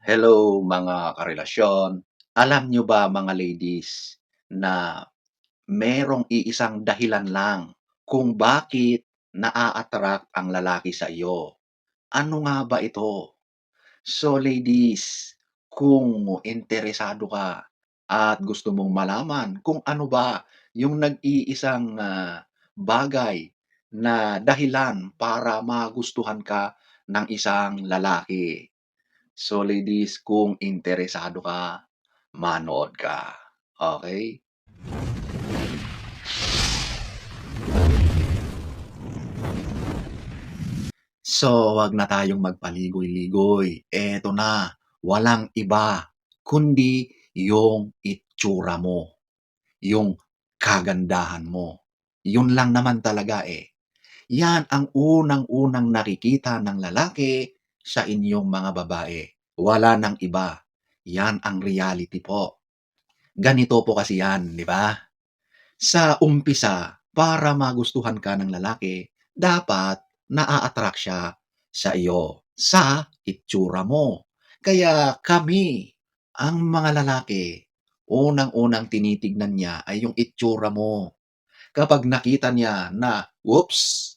Hello mga karelasyon. Alam nyo ba mga ladies na merong iisang dahilan lang kung bakit naa-attract ang lalaki sa iyo? Ano nga ba ito? So ladies, kung interesado ka at gusto mong malaman kung ano ba yung nag-iisang bagay na dahilan para magustuhan ka ng isang lalaki. So ladies, kung interesado ka, manood ka. Okay? So, wag na tayong magpaligoy-ligoy. Eto na, walang iba kundi yung itsura mo, yung kagandahan mo. Yun lang naman talaga, eh. Yan ang unang-unang nakikita ng lalaki sa inyong mga babae. Wala ng iba. Yan ang reality po. Ganito po kasi yan, di ba? Sa umpisa, para magustuhan ka ng lalaki, dapat naa-attract siya sa iyo, sa itsura mo. Kaya kami, ang mga lalaki, unang-unang tinitignan niya ay yung itsura mo. Kapag nakita niya na, whoops,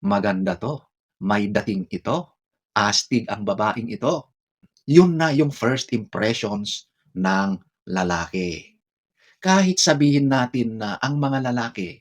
maganda 'to, may dating ito, astig ang babaeng ito, yun na yung first impressions ng lalaki. Kahit sabihin natin na ang mga lalaki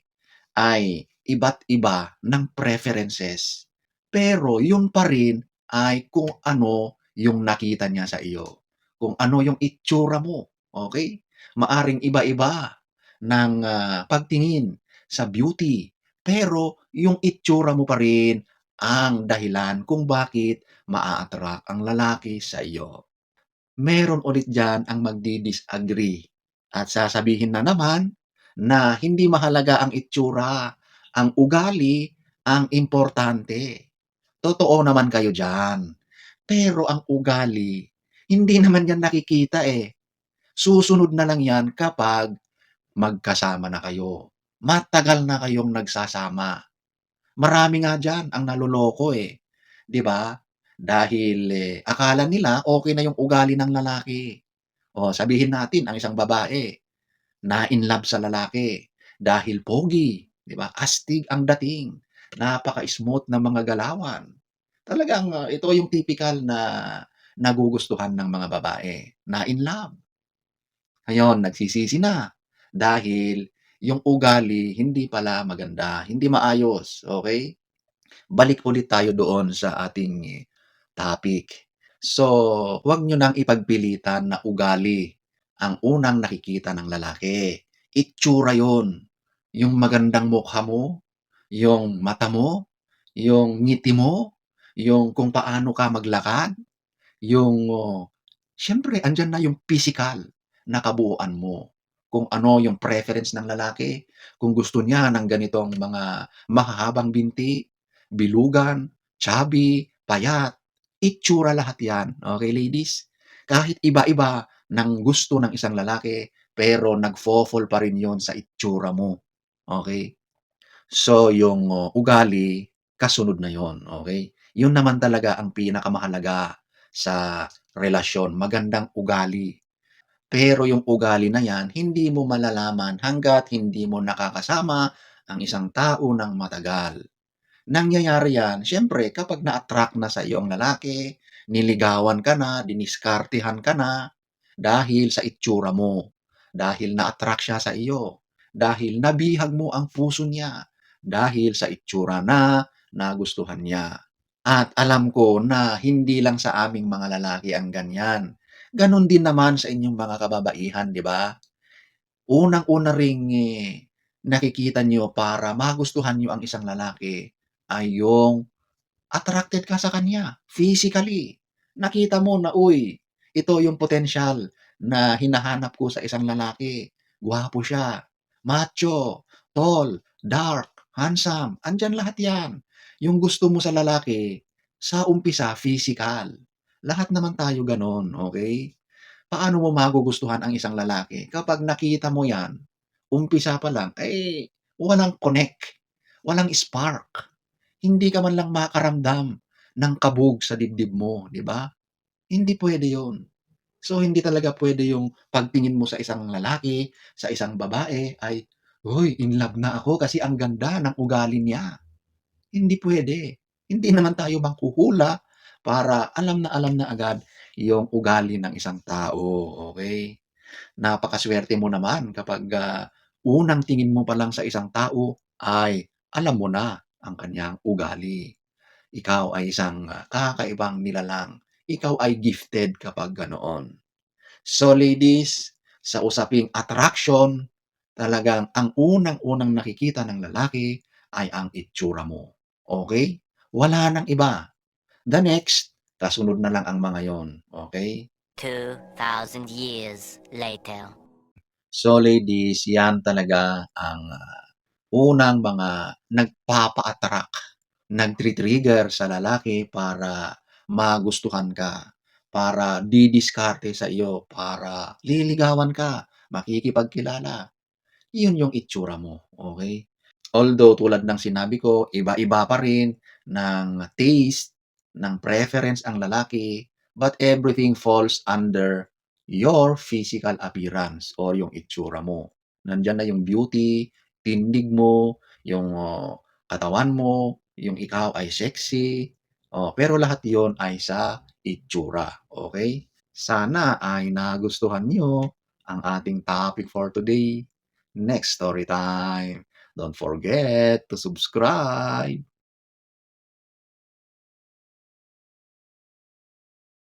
ay iba't iba ng preferences, pero yun pa rin ay kung ano yung nakita niya sa iyo, kung ano yung itsura mo, okay? Maaring iba-iba ng, pagtingin sa beauty, pero yung itsura mo pa rin ang dahilan kung bakit maa-attract ang lalaki sa iyo. Meron ulit diyan ang magdi-disagree at sasabihin na naman na hindi mahalaga ang itsura, ang ugali ang importante. Totoo naman kayo diyan. Pero ang ugali, hindi naman yan nakikita, eh. Susunod na lang yan kapag magkasama na kayo. Matagal na kayong nagsasama. Marami nga diyan ang naloloko, eh, 'di ba? Dahil, akala nila okey na yung ugali ng lalaki. O sabihin natin ang isang babae na-inlove sa lalaki dahil pogi, 'di ba? Astig ang dating, napaka-smooth ng mga galawan. Talagang, ito yung tipikal na nagugustuhan ng mga babae, na-inlove. Ngayon nagsisisi na dahil yung ugali hindi pala maganda, hindi maayos, okey? Balik ulit tayo doon sa ating topic. So, huwag niyo nang ipagpilitan na ugali ang unang nakikita ng lalaki. Itsura 'yon. Yung magandang mukha mo, yung mata mo, yung ngiti mo, yung kung paano ka maglakad, yung, siyempre andiyan na yung pisikal na kabuuan mo. Kung ano yung preference ng lalaki, kung gusto niya ng ganitong mga mahahabang binti, bilugan, chubby, payat, itsura lahat 'yan, okay ladies? Kahit iba-iba ng gusto ng isang lalaki, pero nagfo-fall pa rin 'yon sa itsura mo, okay? So, yung, ugali, kasunod na 'yon, okay? 'Yun naman talaga ang pinakamahalaga sa relasyon, magandang ugali. Pero yung ugali na 'yan, hindi mo malalaman hangga't hindi mo nakakasama ang isang tao ng matagal. Nangyayari 'yan siyempre kapag na-attract na sa iyo ang lalaki, niligawan ka na, diniskartehan ka na, dahil sa itsura mo, dahil na-attract siya sa iyo, dahil nabihag mo ang puso niya, dahil sa itsura na nagustuhan niya. At alam ko na hindi lang sa aming mga lalaki ang ganyan. Gano'n din naman sa inyong mga kababaihan, 'di ba? Unang-una ring, nakikita niyo para magustuhan niyo ang isang lalaki ay yung attracted ka sa kanya physically. Nakita mo na, "Uy, ito yung potensyal na hinahanap ko sa isang lalaki. Gwapo siya, macho, tall, dark, handsome." Andiyan lahat 'yan. Yung gusto mo sa lalaki, sa umpisa physical. Lahat naman tayo gano'n, okey? Paano mo magugustuhan ang isang lalaki kapag nakita mo 'yan, umpisa pa lang, walang connect, walang spark. Hindi ka man lang makaramdam ng kabog sa dibdib mo, 'di ba? Hindi puwede 'yun. So, hindi talaga puwede yung pagtingin mo sa isang lalaki, sa isang babae ay, "Uy, in love na ako kasi ang ganda ng ugali niya." Hindi puwede. Hindi naman tayo manghuhula para alam na agad yung ugali ng isang tao, okey? Napakasuwerte mo naman kapag, unang tingin mo pa lang sa isang tao ay alam mo na ang kaniyang ugali. Ikaw ay isang, kakaibang nilalang. Ikaw ay gifted kapag ganoon. So ladies, sa usaping attraction, talagang ang unang-unang nakikita ng lalaki ay ang itsura mo, okey? Wala ng iba. The next, kasunod na lang ang mga yon, okey? 2,000 years later. So ladies, yan talaga ang, unang mga nagpapa-attract, nagti-trigger sa lalaki para magustuhan ka, para didiskarte sa iyo, para liligawan ka, makikipagkilala. Yun yung itsura mo, okey? Although tulad ng sinabi ko, iba-iba pa rin ng taste, ng preference ang lalaki, but everything falls under your physical appearance or yung itsura mo. Nandiyan na yung beauty, tindig mo, yung, katawan mo, yung ikaw ay sexy, pero lahat yon ay sa itsura, okey? Sana ay nagustuhan niyo ang ating topic for today. Next story time. Don't forget to subscribe.